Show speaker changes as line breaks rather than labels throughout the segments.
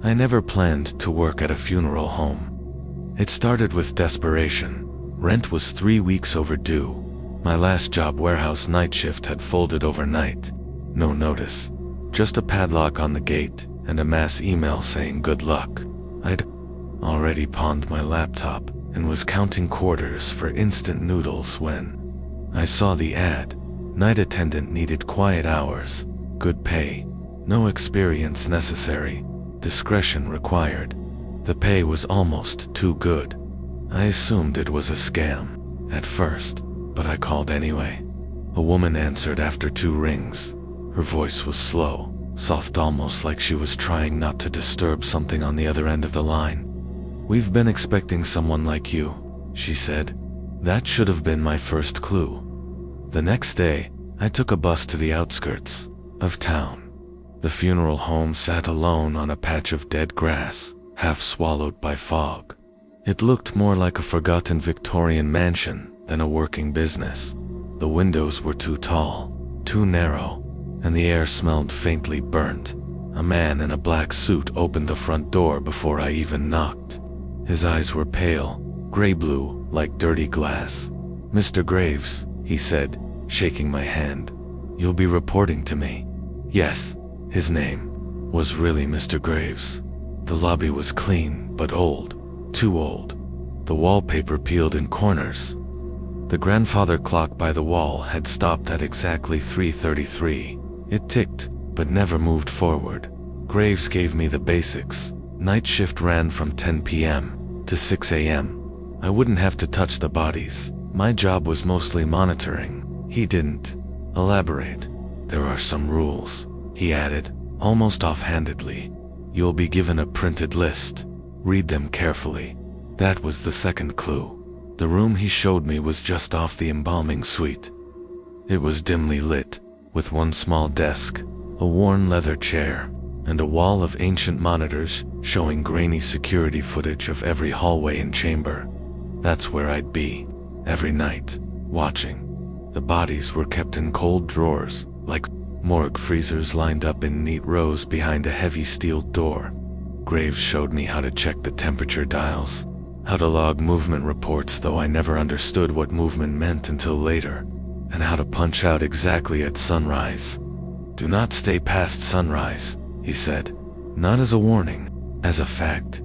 I never planned to work at a funeral home. It started with desperation. Rent was 3 weeks overdue. My last job, warehouse night shift, had folded overnight. No notice, just a padlock on the gate and a mass email saying good luck. I'd already pawned my laptop and was counting quarters for instant noodles when I saw the ad. Night attendant needed quiet hours, good pay, no experience necessary, discretion required. The pay was almost too good. I assumed it was a scam at first, but I called anyway. A woman answered after 2 rings. Her voice was slow, soft, almost like she was trying not to disturb something on the other end of the line. "We've been expecting someone like you," she said. That should have been my first clue. The next day, I took a bus to the outskirts of town. The funeral home sat alone on a patch of dead grass, half swallowed by fog. It looked more like a forgotten Victorian mansion than a working business. The windows were too tall, too narrow, and the air smelled faintly burnt. A man in a black suit opened the front door before I even knocked. His eyes were pale, gray-blue, like dirty glass. "Mr. Graves," he said, shaking my hand. "You'll be reporting to me." Yes, his name was really Mr. Graves. The lobby was clean, but old, too old. The wallpaper peeled in corners. The grandfather clock by the wall had stopped at exactly 3:33. It ticked, but never moved forward. Graves gave me the basics. Night shift ran from 10 p.m. to 6 a.m. I wouldn't have to touch the bodies. My job was mostly monitoring. He didn't elaborate. "There are some rules," he added, almost offhandedly. "You'll be given a printed list. Read them carefully." That was the second clue. The room he showed me was just off the embalming suite. It was dimly lit, with one small desk, a worn leather chair, and a wall of ancient monitors showing grainy security footage of every hallway and chamber. That's where I'd be, every night, watching. The bodies were kept in cold drawers, like morgue freezers lined up in neat rows behind a heavy steel door. Graves showed me how to check the temperature dials, how to log movement reports, though I never understood what movement meant until later, and how to punch out exactly at sunrise. "Do not stay past sunrise," he said, not as a warning, as a fact.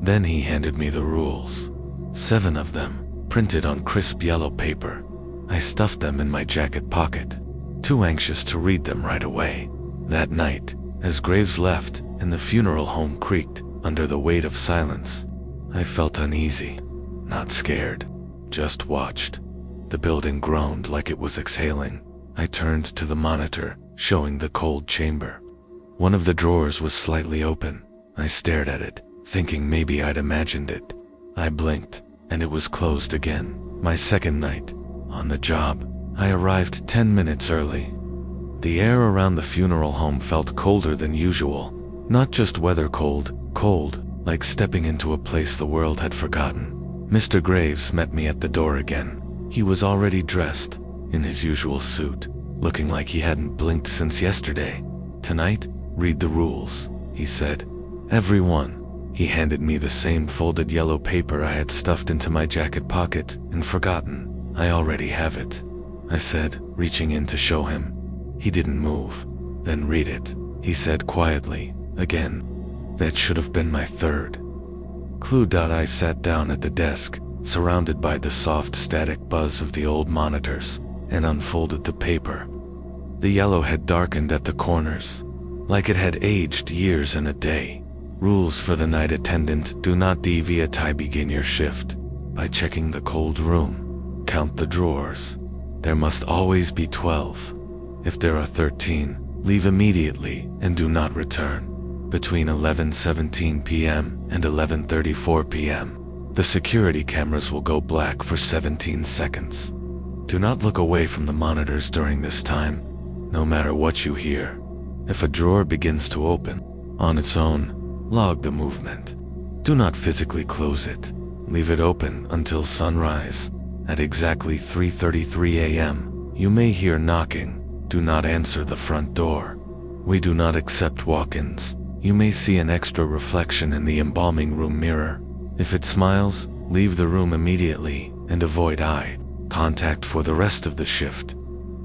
Then he handed me the rules. 7 of them, printed on crisp yellow paper. I stuffed them in my jacket pocket, too anxious to read them right away. That night, as Graves left and the funeral home creaked under the weight of silence, I felt uneasy, not scared, just watched. The building groaned like it was exhaling. I turned to the monitor, showing the cold chamber. One of the drawers was slightly open. I stared at it, thinking maybe I'd imagined it. I blinked, and it was closed again. My second night on the job, I arrived 10 minutes early. The air around the funeral home felt colder than usual. Not just weather cold, cold, like stepping into a place the world had forgotten. Mr. Graves met me at the door again. He was already dressed, in his usual suit, looking like he hadn't blinked since yesterday. "Tonight, read the rules," he said. "Every one." He handed me the same folded yellow paper I had stuffed into my jacket pocket and forgotten. "I already have it," I said, reaching in to show him. He didn't move. "Then read it," he said quietly, again. That should have been my third clue. I sat down at the desk, surrounded by the soft static buzz of the old monitors, and unfolded the paper. The yellow had darkened at the corners, like it had aged years in a day. "Rules for the night attendant: do not deviate. Begin your shift by checking the cold room. Count the drawers. There must always be 12. If there are 13, leave immediately and do not return. Between 11:17 p.m. and 11:34 p.m., the security cameras will go black for 17 seconds. Do not look away from the monitors during this time, no matter what you hear. If a drawer begins to open on its own, log the movement. Do not physically close it. Leave it open until sunrise. At exactly 3:33 a.m., you may hear knocking. Do not answer the front door. We do not accept walk-ins. You may see an extra reflection in the embalming room mirror. If it smiles, leave the room immediately and avoid eye contact for the rest of the shift.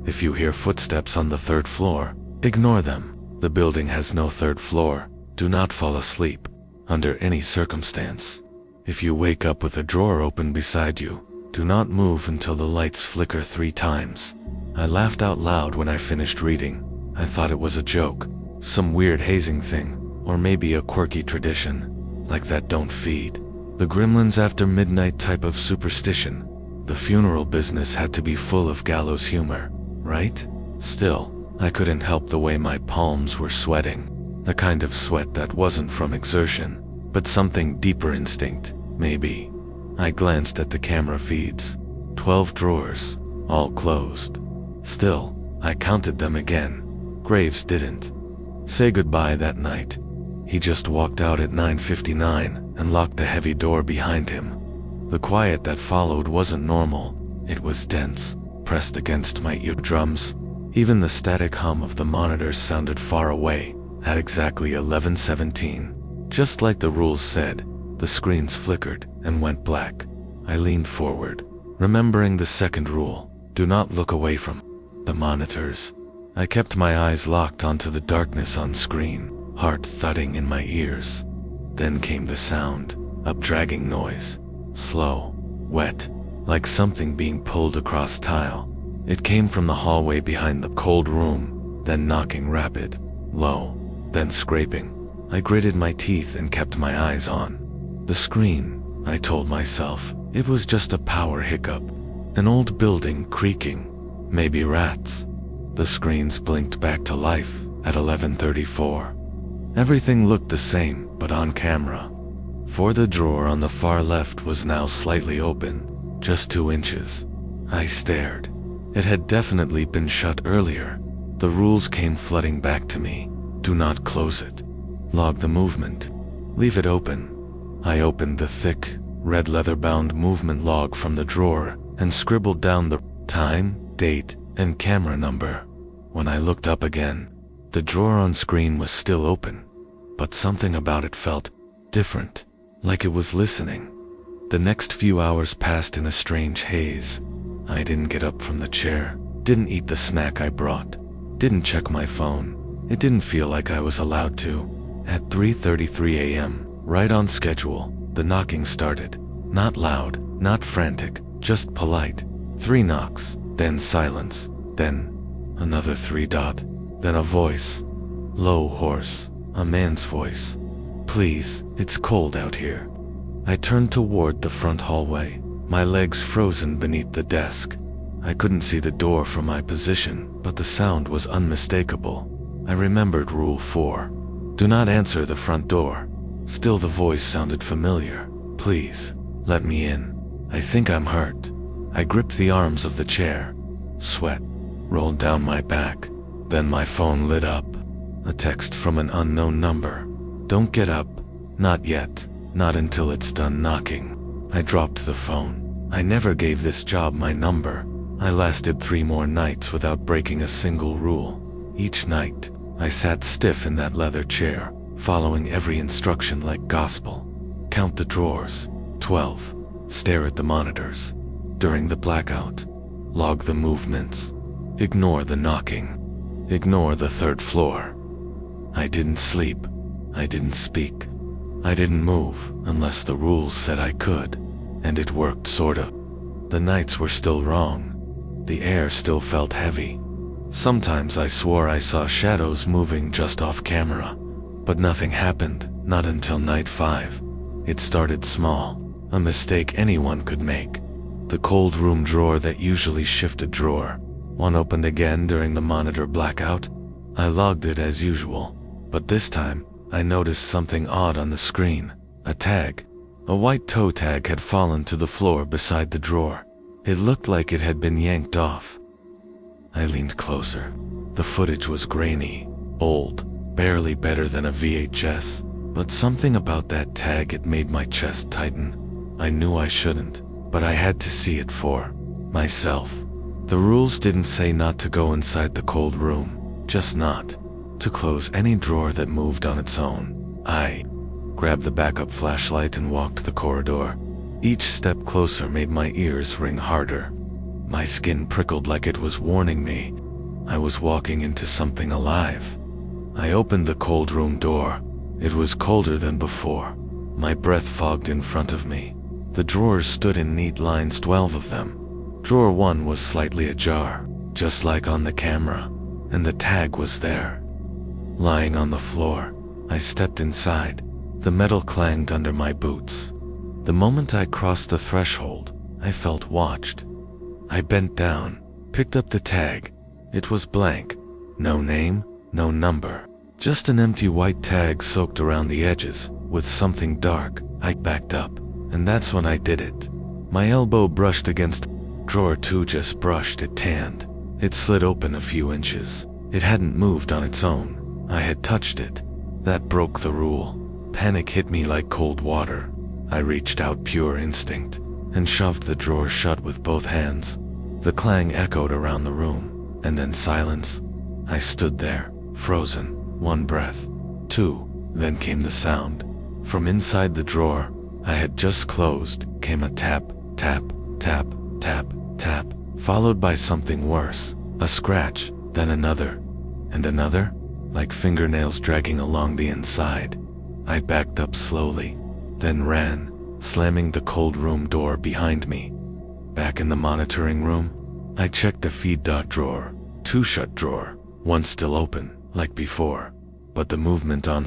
If you hear footsteps on the 3rd floor, ignore them. The building has no 3rd floor. Do not fall asleep under any circumstance. If you wake up with a drawer open beside you, do not move until the lights flicker 3 times. I laughed out loud when I finished reading. I thought it was a joke, some weird hazing thing, or maybe a quirky tradition, like that don't feed the gremlins after midnight type of superstition. The funeral business had to be full of gallows humor, right? Still, I couldn't help the way my palms were sweating. The kind of sweat that wasn't from exertion, but something deeper instinct, maybe. I glanced at the camera feeds. 12 drawers, all closed. Still, I counted them again. Graves didn't say goodbye that night. He just walked out at 9:59 and locked the heavy door behind him. The quiet that followed wasn't normal. It was dense, pressed against my eardrums. Even the static hum of the monitors sounded far away. At exactly 11:17, just like the rules said, the screens flickered and went black. I leaned forward, remembering the 2nd rule, do not look away from the monitors. I kept my eyes locked onto the darkness on screen, heart thudding in my ears. Then came the sound, a dragging noise, slow, wet, like something being pulled across tile. It came from the hallway behind the cold room, then knocking rapid, low, then scraping. I gritted my teeth and kept my eyes on the screen. I told myself it was just a power hiccup, an old building creaking, maybe rats. The screens blinked back to life at 11:34. Everything looked the same, but on camera. For the drawer on the far left was now slightly open, just 2 inches. I stared. It had definitely been shut earlier. The rules came flooding back to me. Do not close it. Log the movement. Leave it open. I opened the thick, red leather-bound movement log from the drawer and scribbled down the time, date, and camera number. When I looked up again, the drawer on screen was still open, but something about it felt different, like it was listening. The next few hours passed in a strange haze. I didn't get up from the chair, didn't eat the snack I brought, didn't check my phone. It didn't feel like I was allowed to. At 3:33 a.m., right on schedule, the knocking started. Not loud, not frantic, just polite. 3 knocks, then silence, then another 3 dot, then a voice. Low, hoarse, a man's voice. Please, it's cold out here. I turned toward the front hallway, my legs frozen beneath the desk. I couldn't see the door from my position, but the sound was unmistakable. I remembered Rule 4. Do not answer the front door. Still the voice sounded familiar. Please, let me in. I think I'm hurt. I gripped the arms of the chair. Sweat rolled down my back. Then my phone lit up. A text from an unknown number. Don't get up. Not yet. Not until it's done knocking. I dropped the phone. I never gave this job my number. I lasted 3 more nights without breaking a single rule. Each night, I sat stiff in that leather chair, following every instruction like gospel. Count the drawers. 12. Stare at the monitors. During the blackout, log the movements. Ignore the knocking. Ignore the 3rd floor. I didn't sleep. I didn't speak. I didn't move unless the rules said I could, and it worked sorta. The nights were still wrong. The air still felt heavy. Sometimes I swore I saw shadows moving just off camera, but nothing happened, not until night 5. It started small, a mistake anyone could make. The cold room drawer that usually shifted drawer. One opened again during the monitor blackout. I logged it as usual, but this time, I noticed something odd on the screen. A tag. A white toe tag had fallen to the floor beside the drawer. It looked like it had been yanked off. I leaned closer. The footage was grainy, old, barely better than a VHS, but something about that tag, it made my chest tighten. I knew I shouldn't, but I had to see it for myself. The rules didn't say not to go inside the cold room, just not. to close any drawer that moved on its own. I grabbed the backup flashlight and walked the corridor. Each step closer made my ears ring harder. My skin prickled like it was warning me. I was walking into something alive. I opened the cold room door. It was colder than before. My breath fogged in front of me. The drawers stood in neat lines, 12 of them. Drawer 1 was slightly ajar, just like on the camera, and the tag was there. Lying on the floor, I stepped inside. The metal clanged under my boots. The moment I crossed the threshold, I felt watched. I bent down, picked up the tag. It was blank. No name, no number. Just an empty white tag soaked around the edges with something dark. I backed up, and that's when I did it. My elbow brushed against drawer 2, just brushed. It tanned. It slid open a few inches. It hadn't moved on its own. I had touched it. That broke the rule. Panic hit me like cold water. I reached out, pure instinct, and shoved the drawer shut with both hands. The clang echoed around the room, and then silence. I stood there, frozen. 1 breath, 2, then came the sound. From inside the drawer I had just closed came a tap, tap, tap, tap, tap, followed by something worse. A scratch, then another, and another, like fingernails dragging along the inside. I backed up slowly, then ran, slamming the cold room door behind me. Back in the monitoring room, I checked the feed drawer, 2 shut drawer, 1 still open, like before, but the movement on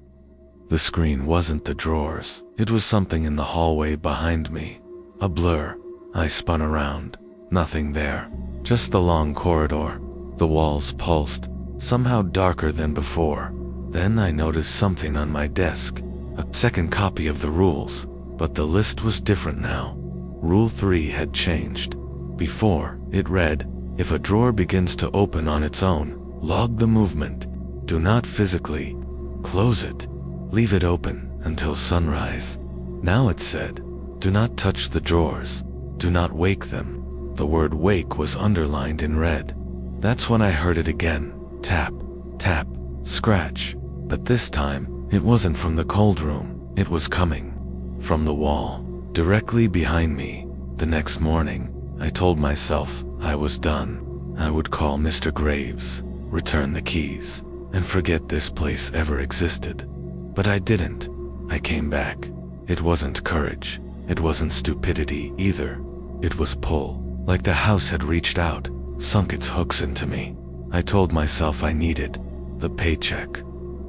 the screen wasn't the drawers. It was something in the hallway behind me. A blur. I spun around. Nothing there. Just the long corridor. The walls pulsed, somehow darker than before. Then I noticed something on my desk. A second copy of the rules, but the list was different now. Rule 3 had changed. Before, it read, if a drawer begins to open on its own, log the movement. Do not physically close it. Leave it open until sunrise. Now it said, do not touch the drawers. Do not wake them. The word wake was underlined in red. That's when I heard it again. Tap, tap, scratch. But this time, it wasn't from the cold room. It was coming from the wall, directly behind me. The next morning, I told myself I was done. I would call Mr. Graves, return the keys, and forget this place ever existed. But I didn't. I came back. It wasn't courage. It wasn't stupidity either. It was pull. Like the house had reached out, sunk its hooks into me. I told myself I needed the paycheck.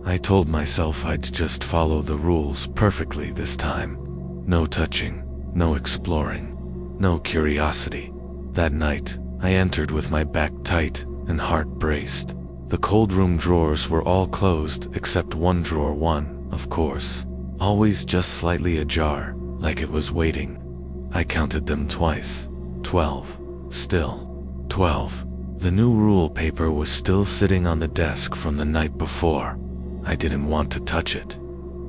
I told myself I'd just follow the rules perfectly this time. No touching, no exploring, no curiosity. That night, I entered with my back tight and heart braced. The cold room drawers were all closed except one drawer, 1, of course, always just slightly ajar, like it was waiting. I counted them twice. 12. Still. 12. The new rule paper was still sitting on the desk from the night before. I didn't want to touch it.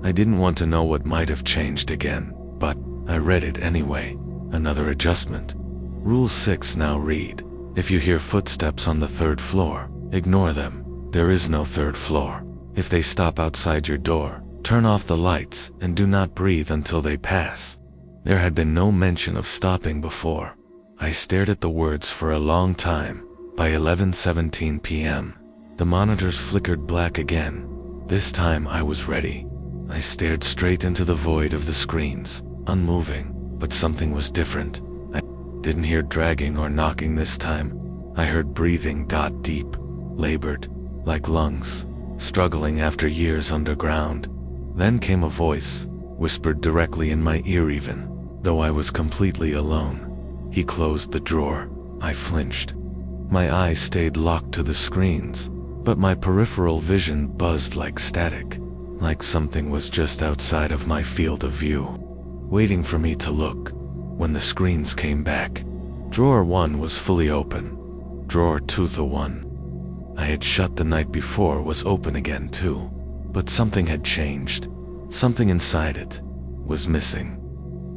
I didn't want to know what might have changed again, but I read it anyway. Another adjustment. Rule 6 now read, if you hear footsteps on the 3rd floor, ignore them. There is no 3rd floor. If they stop outside your door, turn off the lights and do not breathe until they pass. There had been no mention of stopping before. I stared at the words for a long time. By 11:17 p.m., the monitors flickered black again. This time I was ready. I stared straight into the void of the screens, unmoving, but something was different. I didn't hear dragging or knocking this time. I heard breathing, deep, labored, like lungs, struggling after years underground. Then came a voice, whispered directly in my ear even, though I was completely alone. He closed the drawer. I flinched. My eyes stayed locked to the screens, but my peripheral vision buzzed like static, like something was just outside of my field of view, waiting for me to look. When the screens came back, drawer 1 was fully open. Drawer 2, the one I had shut the night before, was open again too, but something had changed. Something inside it was missing.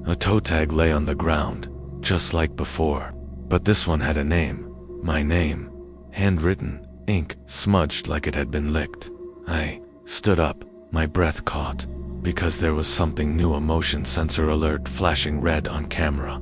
A toe tag lay on the ground, just like before, but this one had a name. My name, handwritten, ink smudged like it had been licked. I stood up, my breath caught, because there was something new, a motion sensor alert flashing red on camera.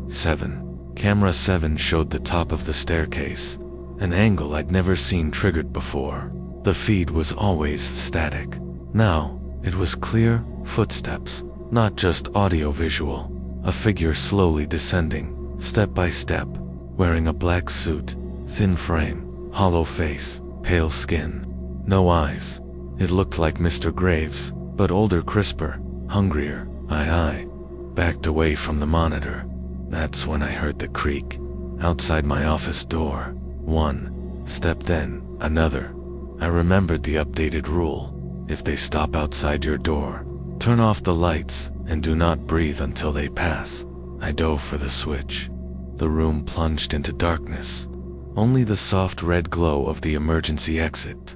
7. Camera 7 showed the top of the staircase, an angle I'd never seen triggered before. The feed was always static. Now, it was clear footsteps, not just audio-visual. A figure slowly descending, step by step, wearing a black suit, thin frame, hollow face, pale skin, no eyes. It looked like Mr. Graves, but older, crisper, hungrier. I backed away from the monitor. That's when I heard the creak outside my office door. One step, then another. I remembered the updated rule. If they stop outside your door, turn off the lights and do not breathe until they pass. I dove for the switch. The room plunged into darkness. Only the soft red glow of the emergency exit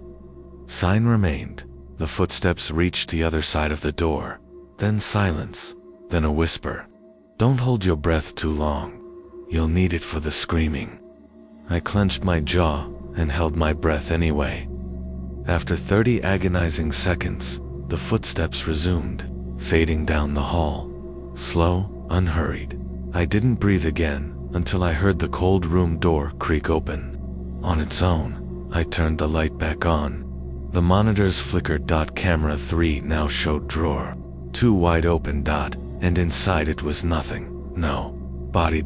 sign remained. The footsteps reached the other side of the door. Then silence. Then a whisper. Don't hold your breath too long. You'll need it for the screaming. I clenched my jaw and held my breath anyway. After 30 agonizing seconds, the footsteps resumed, fading down the hall. Slow, unhurried. I didn't breathe again until I heard the cold room door creak open. On its own, I turned the light back on. The monitors flickered. Camera 3 now showed drawer 2 wide open. And inside it was nothing. No body.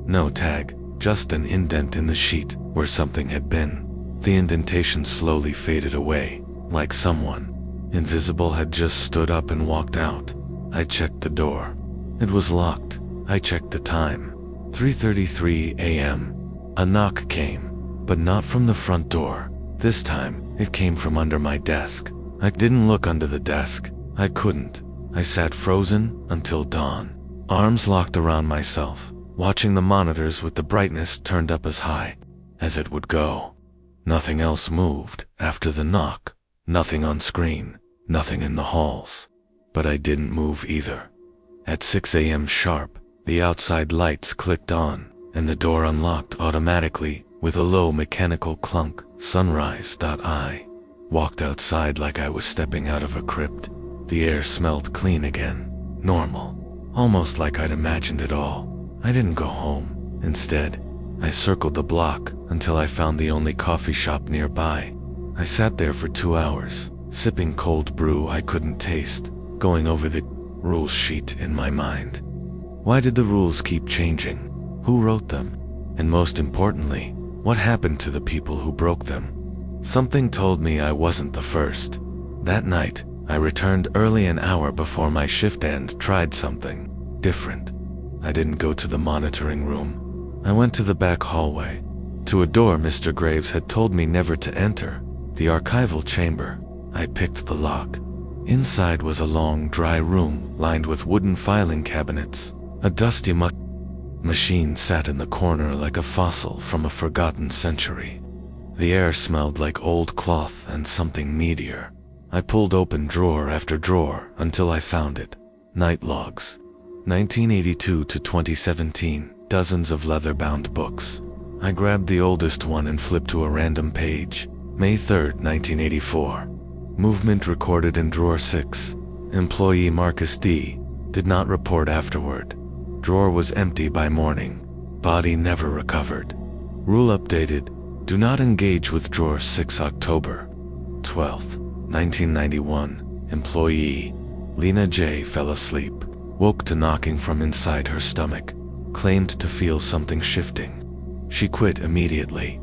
No tag, just an indent in the sheet where something had been. The indentation slowly faded away, like someone invisible had just stood up and walked out. I checked the door. It was locked. I checked the time. 3:33 a.m. A knock came, but not from the front door. This time, it came from under my desk. I didn't look under the desk. I couldn't. I sat frozen until dawn, arms locked around myself, watching the monitors with the brightness turned up as high as it would go. Nothing else moved after the knock. Nothing on screen, nothing in the halls. But I didn't move either. At 6 a.m. sharp, the outside lights clicked on, and the door unlocked automatically with a low mechanical clunk. Sunrise. I walked outside like I was stepping out of a crypt. The air smelled clean again, normal, almost like I'd imagined it all. I didn't go home. Instead, I circled the block until I found the only coffee shop nearby. I sat there for 2 hours, sipping cold brew I couldn't taste, going over the rules sheet in my mind. Why did the rules keep changing? Who wrote them? And most importantly, what happened to the people who broke them? Something told me I wasn't the first. That night, I returned early, an hour before my shift, and tried something different. I didn't go to the monitoring room. I went to the back hallway, to a door Mr. Graves had told me never to enter, the archival chamber. I picked the lock. Inside was a long, dry room lined with wooden filing cabinets. A dusty machine sat in the corner like a fossil from a forgotten century. The air smelled like old cloth and something meatier. I pulled open drawer after drawer until I found it. Night logs. 1982 to 2017. Dozens of leather-bound books. I grabbed the oldest one and flipped to a random page. May 3, 1984. Movement recorded in drawer 6. Employee Marcus D. did not report afterward. Drawer was empty by morning. Body never recovered. Rule updated. Do not engage with drawer 6. October 12, 1991. Employee Lena J. fell asleep. Woke to knocking from inside her stomach. Claimed to feel something shifting. She quit immediately.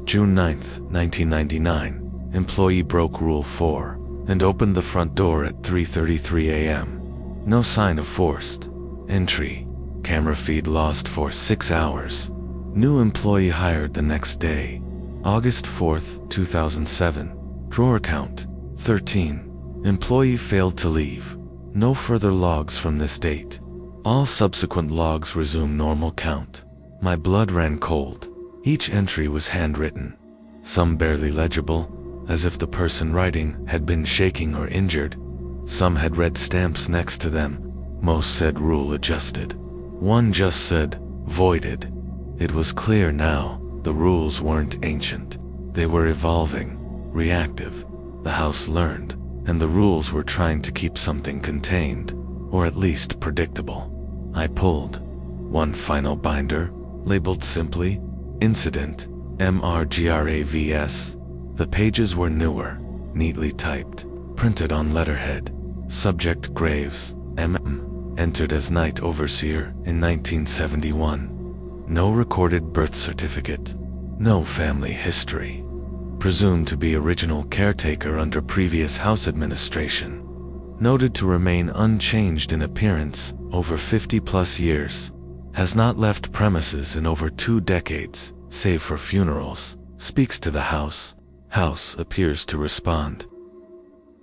June 9, 1999. Employee broke Rule 4 and opened the front door at 3:33 a.m. No sign of forced entry. Camera feed lost for 6 hours. New employee hired the next day. August 4, 2007. Drawer count 13. Employee failed to leave. No further logs from this date. All subsequent logs resume normal count. My blood ran cold. Each entry was handwritten. Some barely legible, as if the person writing had been shaking or injured. Some had red stamps next to them. Most said rule adjusted. One just said, voided. It was clear now, the rules weren't ancient. They were evolving, reactive. The house learned, and the rules were trying to keep something contained, or at least predictable. I pulled one final binder, labeled simply, Incident, MRGRAVS. The pages were newer, neatly typed, printed on letterhead. Subject Graves, MM, entered as night overseer in 1971. No recorded birth certificate. No family history. Presumed to be original caretaker under previous house administration. Noted to remain unchanged in appearance over 50+ years. Has not left premises in over 2 decades, save for funerals. Speaks to the house. House appears to respond.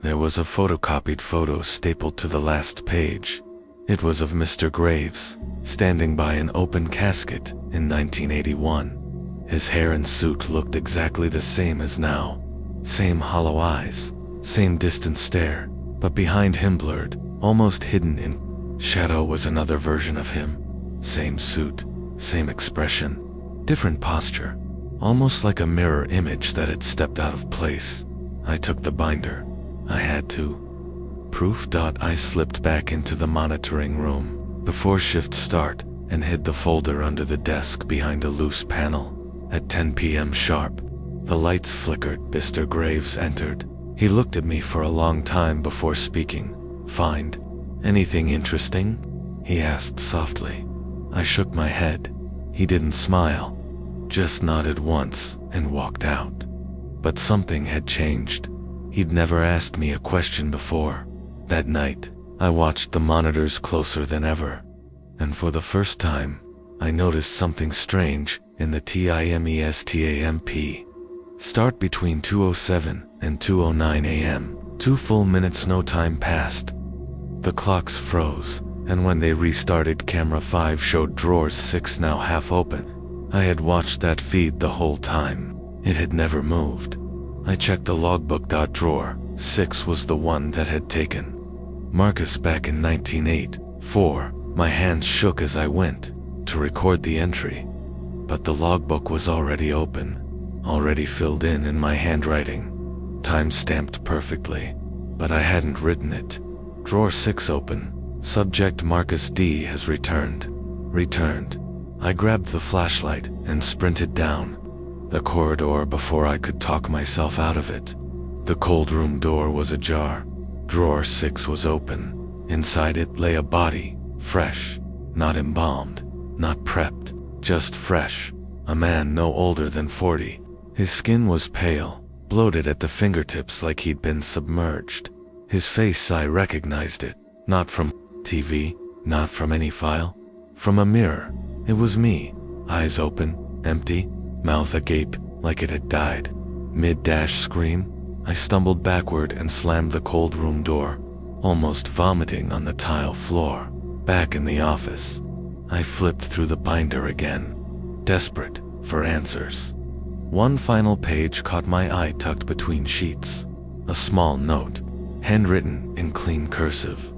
There was a photocopied photo stapled to the last page. It was of Mr. Graves, standing by an open casket in 1981. His hair and suit looked exactly the same as now. Same hollow eyes, same distant stare, but behind him blurred, almost hidden in shadow was another version of him. Same suit, same expression, different posture, almost like a mirror image that had stepped out of place. I took the binder. I had to. Proof. I slipped back into the monitoring room before shift start and hid the folder under the desk behind a loose panel. At 10 p.m. sharp, the lights flickered. Mr. Graves entered. He looked at me for a long time before speaking. Find anything interesting? He asked softly. I shook my head. He didn't smile, just nodded once and walked out. But something had changed. He'd never asked me a question before. That night, I watched the monitors closer than ever. And for the first time, I noticed something strange in the timestamp. Start between 2:07 and 2:09 a.m. 2 full minutes, no time passed. The clocks froze, and when they restarted, camera 5 showed drawer 6 now half open. I had watched that feed the whole time. It had never moved. I checked the logbook. Drawer 6 was the one that had taken Marcus back in 1984. My hands shook as I went to record the entry, but the logbook was already open, already filled in my handwriting, time-stamped perfectly, but I hadn't written it. Drawer 6 open. Subject Marcus D has returned. Returned. I grabbed the flashlight and sprinted down the corridor before I could talk myself out of it. The cold room door was ajar. Drawer 6 was open. Inside it lay a body, fresh, not embalmed, not prepped, just fresh. A man no older than 40. His skin was pale, bloated at the fingertips like he'd been submerged. His face, I recognized it, not from TV, not from any file, from a mirror. It was me, eyes open, empty, mouth agape, like it had died. Mid-scream, I stumbled backward and slammed the cold room door, almost vomiting on the tile floor. Back in the office, I flipped through the binder again, desperate for answers. One final page caught my eye tucked between sheets. A small note, handwritten in clean cursive.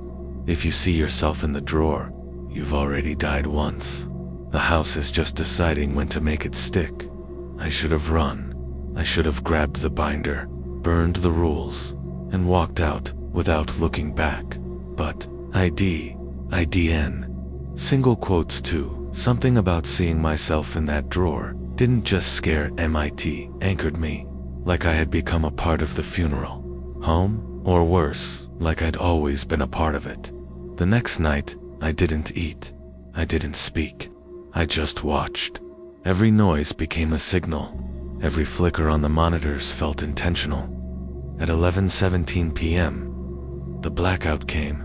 If you see yourself in the drawer, you've already died once. The house is just deciding when to make it stick. I should have run. I should have grabbed the binder, burned the rules, and walked out without looking back. But IDN. Single quotes too. Something about seeing myself in that drawer didn't just scare MIT, anchored me, like I had become a part of the funeral home, or worse, like I'd always been a part of it. The next night, I didn't eat. I didn't speak. I just watched. Every noise became a signal. Every flicker on the monitors felt intentional. At 11:17 p.m., the blackout came.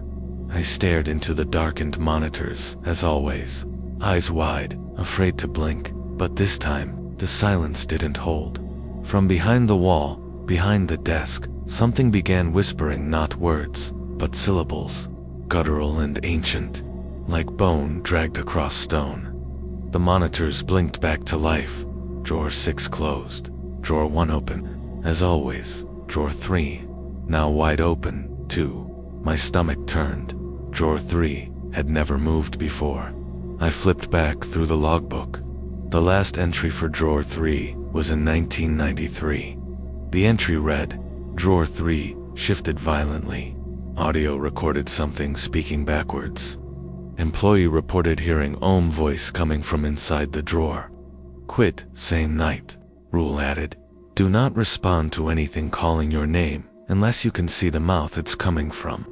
I stared into the darkened monitors, as always, eyes wide, afraid to blink, but this time, the silence didn't hold. From behind the wall, behind the desk, something began whispering, not words, but syllables, guttural and ancient, like bone dragged across stone. The monitors blinked back to life. Drawer 6 closed. Drawer 1 open. As always, drawer 3, now wide open, too. My stomach turned. Drawer 3 had never moved before. I flipped back through the logbook. The last entry for drawer 3 was in 1993. The entry read, Drawer 3 shifted violently. Audio recorded something speaking backwards. Employee reported hearing Ohm voice coming from inside the drawer. Quit, same night. Rule added. Do not respond to anything calling your name unless you can see the mouth it's coming from.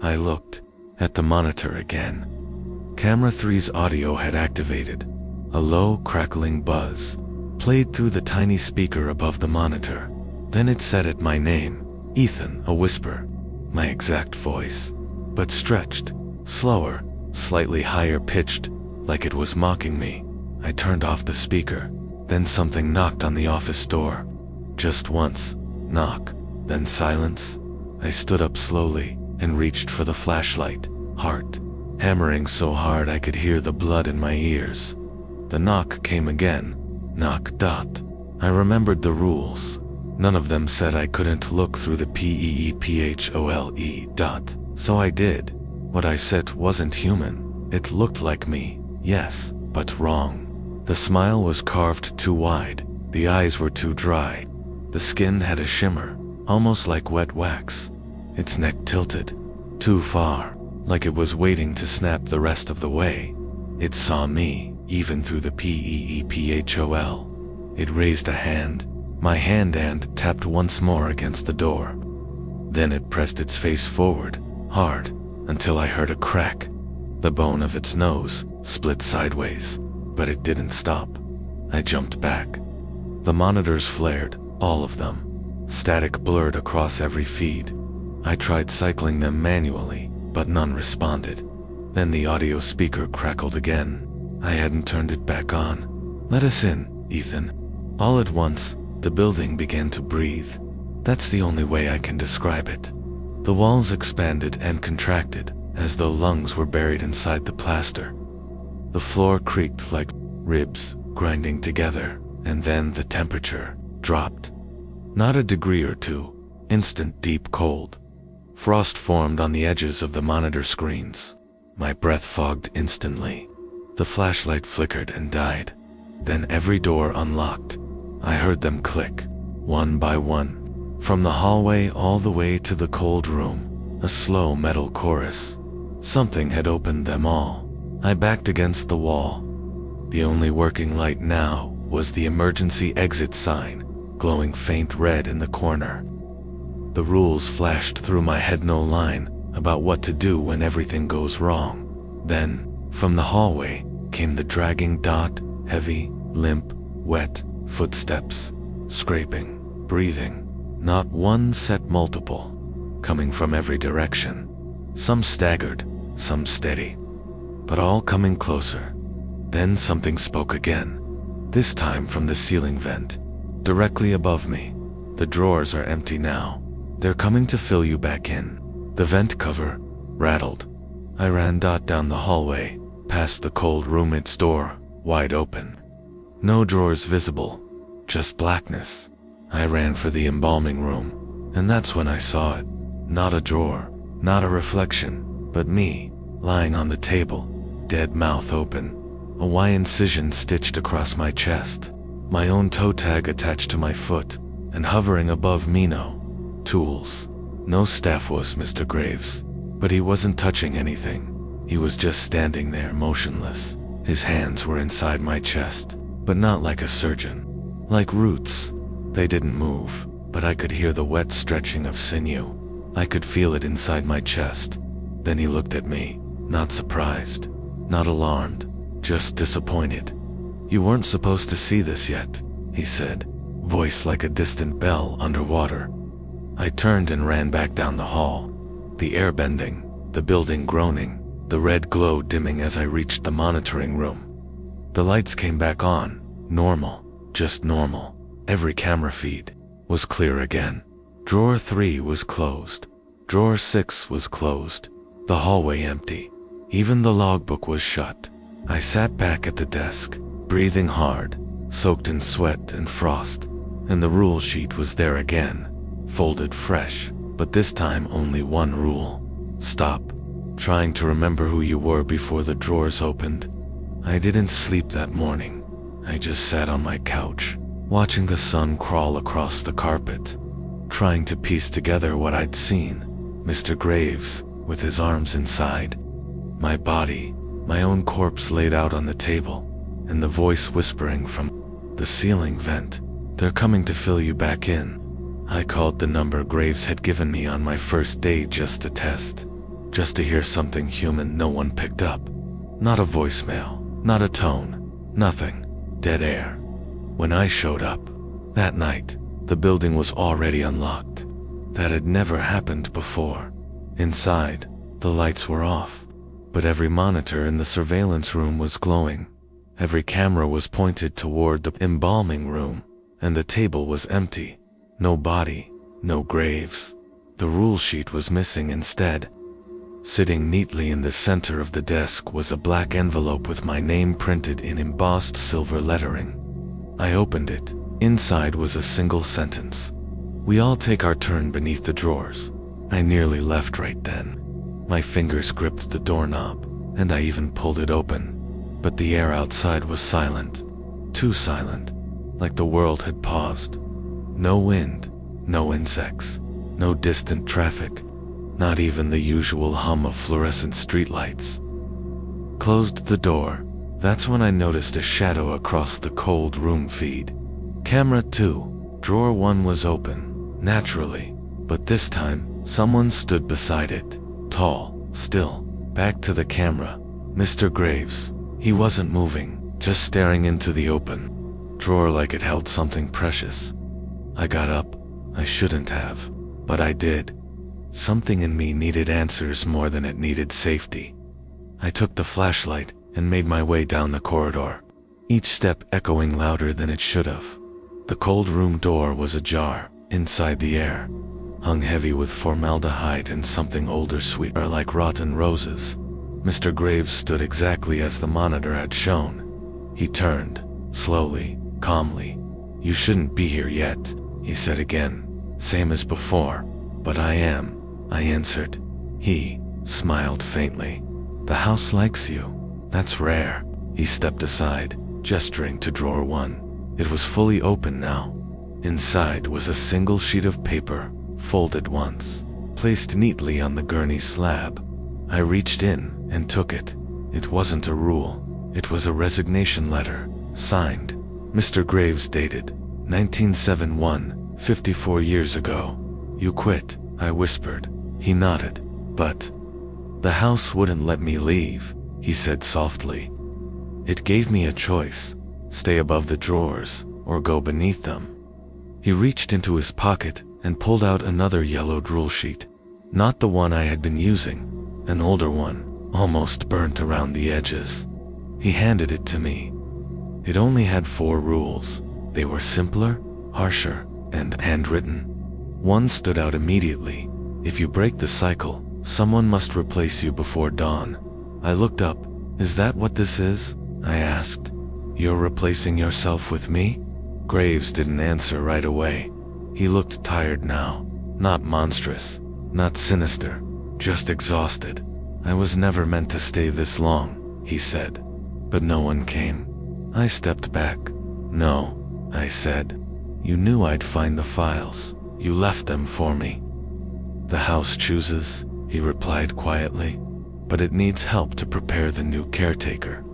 I looked at the monitor again. Camera 3's audio had activated. A low, crackling buzz played through the tiny speaker above the monitor. Then it said at my name, Ethan, a whisper. My exact voice, but stretched, slower, slightly higher pitched, like it was mocking me. I turned off the speaker. Then something knocked on the office door. Just once, knock, then silence. I stood up slowly and reached for the flashlight, heart hammering so hard I could hear the blood in my ears. The knock came again. Knock. I remembered the rules. None of them said I couldn't look through the PEEPHOLE. So I did. What I said wasn't human. It looked like me, yes, but wrong. The smile was carved too wide. The eyes were too dry. The skin had a shimmer, almost like wet wax. Its neck tilted too far, like it was waiting to snap the rest of the way. It saw me, even through the PEEPHOLE. It raised a hand, my hand, and tapped once more against the door. Then it pressed its face forward, hard, until I heard a crack. The bone of its nose split sideways, but it didn't stop. I jumped back. The monitors flared, all of them. Static blurred across every feed. I tried cycling them manually, but none responded. Then the audio speaker crackled again. I hadn't turned it back on. Let us in, Ethan. All at once, the building began to breathe. That's the only way I can describe it. The walls expanded and contracted, as though lungs were buried inside the plaster. The floor creaked like ribs grinding together, and then the temperature dropped. Not a degree or two, instant deep cold. Frost formed on the edges of the monitor screens. My breath fogged instantly. The flashlight flickered and died. Then every door unlocked. I heard them click, one by one. From the hallway all the way to the cold room, a slow metal chorus. Something had opened them all. I backed against the wall. The only working light now was the emergency exit sign, glowing faint red in the corner. The rules flashed through my head, no line about what to do when everything goes wrong. Then, from the hallway, came the dragging heavy, limp, wet footsteps, scraping, breathing, not one set, multiple, coming from every direction. Some staggered, some steady, but all coming closer. Then something spoke again, this time from the ceiling vent, directly above me. The drawers are empty now. They're coming to fill you back in. The vent cover rattled. I ran down the hallway, past the cold room, its door wide open. No drawers visible, just blackness. I ran for the embalming room, and that's when I saw it. Not a drawer, not a reflection, but me, lying on the table, dead mouth open, a Y incision stitched across my chest, my own toe tag attached to my foot, and hovering above me, no tools. No staff was Mr. Graves, but he wasn't touching anything. He was just standing there motionless. His hands were inside my chest, but not like a surgeon. Like roots. They didn't move, but I could hear the wet stretching of sinew. I could feel it inside my chest. Then he looked at me, not surprised, not alarmed, just disappointed. You weren't supposed to see this yet, he said, voice like a distant bell underwater. I turned and ran back down the hall, the air bending, the building groaning, the red glow dimming as I reached the monitoring room. The lights came back on, normal, just normal. Every camera feed was clear again. Drawer 3 was closed. Drawer 6 was closed. The hallway empty. Even the logbook was shut. I sat back at the desk, breathing hard, soaked in sweat and frost, and the rule sheet was there again, folded fresh, but this time only one rule. Stop trying to remember who you were before the drawers opened. I didn't sleep that morning. I just sat on my couch, watching the sun crawl across the carpet. trying to piece together what I'd seen. Mr. Graves, with his arms inside my body, my own corpse laid out on the table, and the voice whispering from the ceiling vent, "They're coming to fill you back in." I called the number Graves had given me on my first day just to test, just to hear something human no one picked up. Not a voicemail, not a tone, nothing. Dead air. When I showed up that night, the building was already unlocked. That had never happened before. Inside, the lights were off, but every monitor in the surveillance room was glowing. Every camera was pointed toward the embalming room, and the table was empty. No body, no Graves. The rule sheet was missing instead. Sitting neatly in the center of the desk was a black envelope with my name printed in embossed silver lettering. I opened it. Inside was a single sentence. "We all take our turn beneath the drawers." I nearly left right then. My fingers gripped the doorknob, and I even pulled it open. But the air outside was silent. Too silent. Like the world had paused. No wind, no insects, no distant traffic, not even the usual hum of fluorescent streetlights. Closed the door. That's when I noticed a shadow across the cold room feed. Camera 2, drawer 1 was open, naturally, but this time, someone stood beside it, tall, still, back to the camera. Mr. Graves. He wasn't moving, just staring into the open drawer like it held something precious. I got up. I shouldn't have, but I did. Something in me needed answers more than it needed safety. I took the flashlight and made my way down the corridor, each step echoing louder than it should have. The cold room door was ajar. Inside, the air hung heavy with formaldehyde and something older, sweeter, like rotten roses. Mr. Graves stood exactly as the monitor had shown. He turned, slowly, calmly. "You shouldn't be here yet," he said again, same as before. "But I am," I answered. He smiled faintly. "The house likes you. That's rare." He stepped aside, gesturing to drawer 1. It was fully open now. Inside was a single sheet of paper, folded once, placed neatly on the gurney slab. I reached in and took it. It wasn't a rule. It was a resignation letter, signed Mr. Graves, dated 1971, 54 years ago. "You quit," I whispered. He nodded. "But the house wouldn't let me leave," he said softly. "It gave me a choice. Stay above the drawers, or go beneath them." He reached into his pocket and pulled out another yellowed rule sheet. Not the one I had been using, an older one, almost burnt around the edges. He handed it to me. It only had 4 rules. They were simpler, harsher, and handwritten. One stood out immediately. If you break the cycle, someone must replace you before dawn. I looked up. "Is that what this is?" I asked. "You're replacing yourself with me?" Graves didn't answer right away. He looked tired now. Not monstrous, not sinister, just exhausted. "I was never meant to stay this long," he said. But no one came. I stepped back. "No," I said. "You knew I'd find the files. You left them for me." "The house chooses," he replied quietly, "but it needs help to prepare the new caretaker."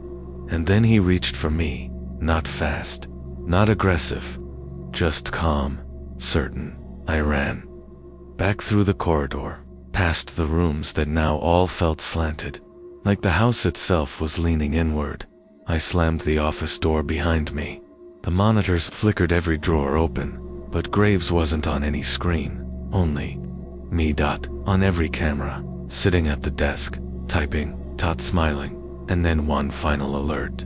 And then he reached for me, not fast, not aggressive, just calm, certain. I ran. Back through the corridor, past the rooms that now all felt slanted, like the house itself was leaning inward. I slammed the office door behind me. The monitors flickered, every drawer open, but Graves wasn't on any screen, only me. On every camera, sitting at the desk, typing, smiling, and then one final alert.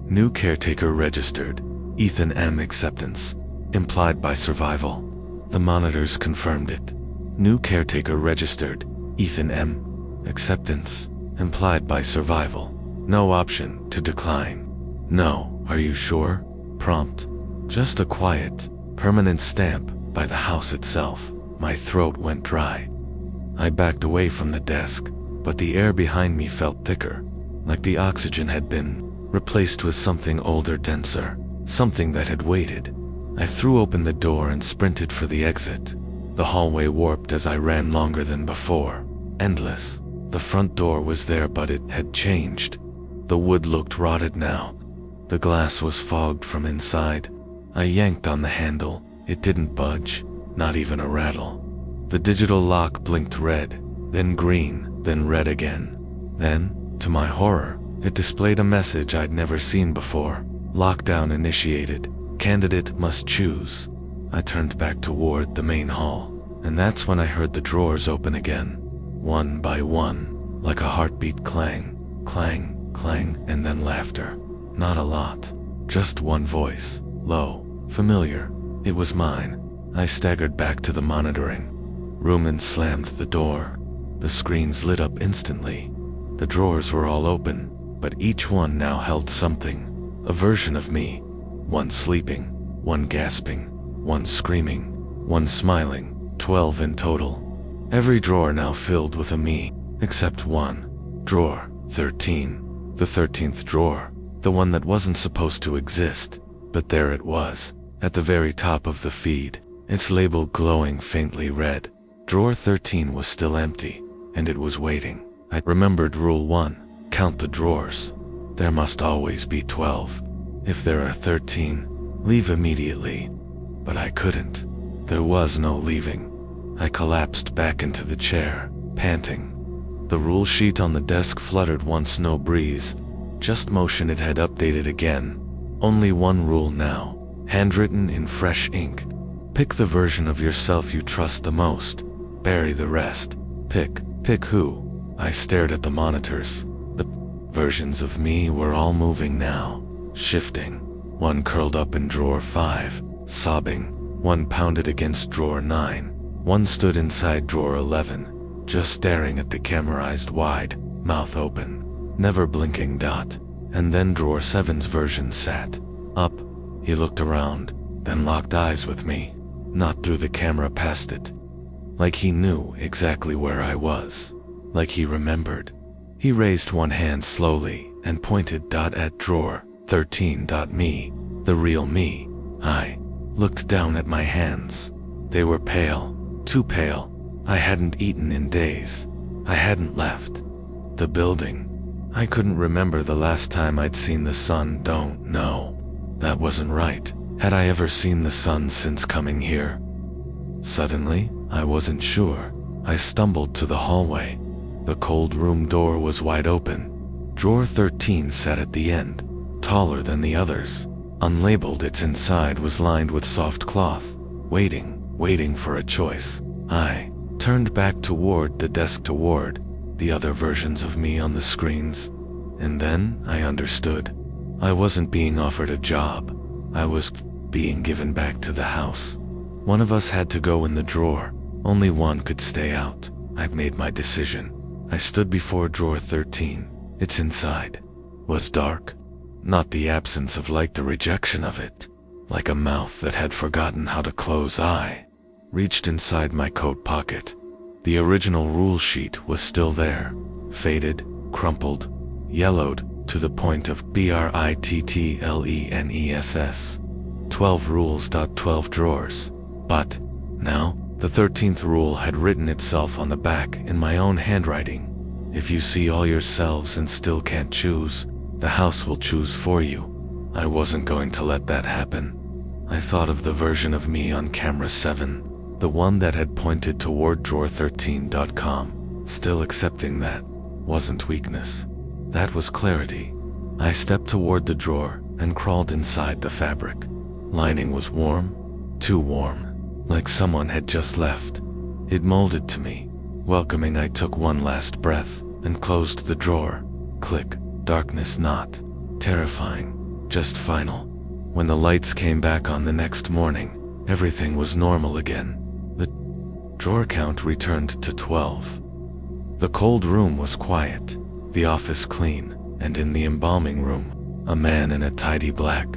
New caretaker registered, Ethan M. acceptance, implied by survival. The monitors confirmed it. New caretaker registered, Ethan M. acceptance, implied by survival. No option to decline. "No, are you sure?" Prompt. Just a quiet, permanent stamp by the house itself. My throat went dry. I backed away from the desk, but the air behind me felt thicker, like the oxygen had been replaced with something older, denser, something that had waited. I threw open the door and sprinted for the exit. The hallway warped as I ran longer than before. Endless. The front door was there, but it had changed. The wood looked rotted now. The glass was fogged from inside. I yanked on the handle. It didn't budge, not even a rattle. The digital lock blinked red, then green, then red again. Then, to my horror, it displayed a message I'd never seen before. Lockdown initiated. Candidate must choose. I turned back toward the main hall, and that's when I heard the drawers open again. One by one, like a heartbeat clang, clang, clang, and then laughter. Not a lot, just one voice, low, familiar. It was mine. I staggered back to the monitoring room and slammed the door. The screens lit up instantly. The drawers were all open, but each one now held something. A version of me. One sleeping, one gasping, one screaming, one smiling. 12 in total. Every drawer now filled with a me, except one. Drawer 13. The 13th drawer. The one that wasn't supposed to exist. But there it was, at the very top of the feed. Its label glowing faintly red. Drawer 13 was still empty, and it was waiting. I remembered Rule 1, count the drawers. There must always be 12. If there are 13, leave immediately. But I couldn't. There was no leaving. I collapsed back into the chair, panting. The rule sheet on the desk fluttered once, no breeze. Just motion. It had updated again. Only one rule now, handwritten in fresh ink. Pick the version of yourself you trust the most. Bury the rest. Pick who? I stared at the monitors. The versions of me were all moving now, shifting. One curled up in drawer 5, sobbing. One pounded against drawer 9. One stood inside drawer 11, just staring at the camerized wide, mouth open, never blinking dot. And then drawer 7's version sat up. He looked around, then locked eyes with me, not through the camera, past it. Like he knew exactly where I was. Like he remembered. He raised one hand slowly and pointed at drawer 13. Me, the real me. I looked down at my hands. They were pale, too pale. I hadn't eaten in days. I hadn't left the building. I couldn't remember the last time I'd seen the sun. Don't know. That wasn't right. Had I ever seen the sun since coming here? Suddenly, I wasn't sure. I stumbled to the hallway. The cold room door was wide open. Drawer 13 sat at the end, taller than the others. Unlabeled, its inside was lined with soft cloth, waiting for a choice. I turned back toward the desk, toward the other versions of me on the screens. And then I understood. I wasn't being offered a job. I was being given back to the house. One of us had to go in the drawer. Only one could stay out. I'd made my decision. I stood before drawer 13. Its inside was dark. Not the absence of light, the rejection of it. Like a mouth that had forgotten how to close. I reached inside my coat pocket. The original rule sheet was still there, faded, crumpled, yellowed to the point of brittleness. 12 rules. 12 drawers. But now, the 13th rule had written itself on the back in my own handwriting. If you see all yourselves and still can't choose, the house will choose for you. I wasn't going to let that happen. I thought of the version of me on camera 7, the one that had pointed toward drawer 13.com. Still accepting that wasn't weakness. That was clarity. I stepped toward the drawer and crawled inside the fabric. Lining was warm, too warm, like someone had just left. It molded to me, welcoming. I took one last breath and closed the drawer. Click. Darkness, not terrifying, just final. When the lights came back on the next morning, everything was normal again. The drawer count returned to 12. The cold room was quiet, the office clean, and in the embalming room, a man in a tidy black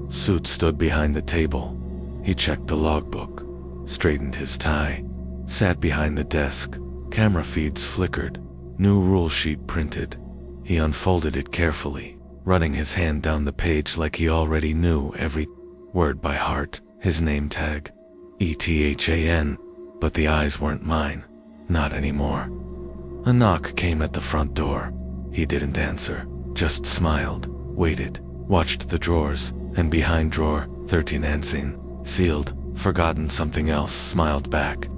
suit stood behind the table. He checked the logbook, straightened his tie, sat behind the desk. Camera feeds flickered, new rule sheet printed. He unfolded it carefully, running his hand down the page like he already knew every word by heart. His name tag, ETHAN, but the eyes weren't mine. Not anymore. A knock came at the front door. He didn't answer, just smiled, waited, watched the drawers, and behind drawer 13 unseen, sealed, forgotten something else, smiled back.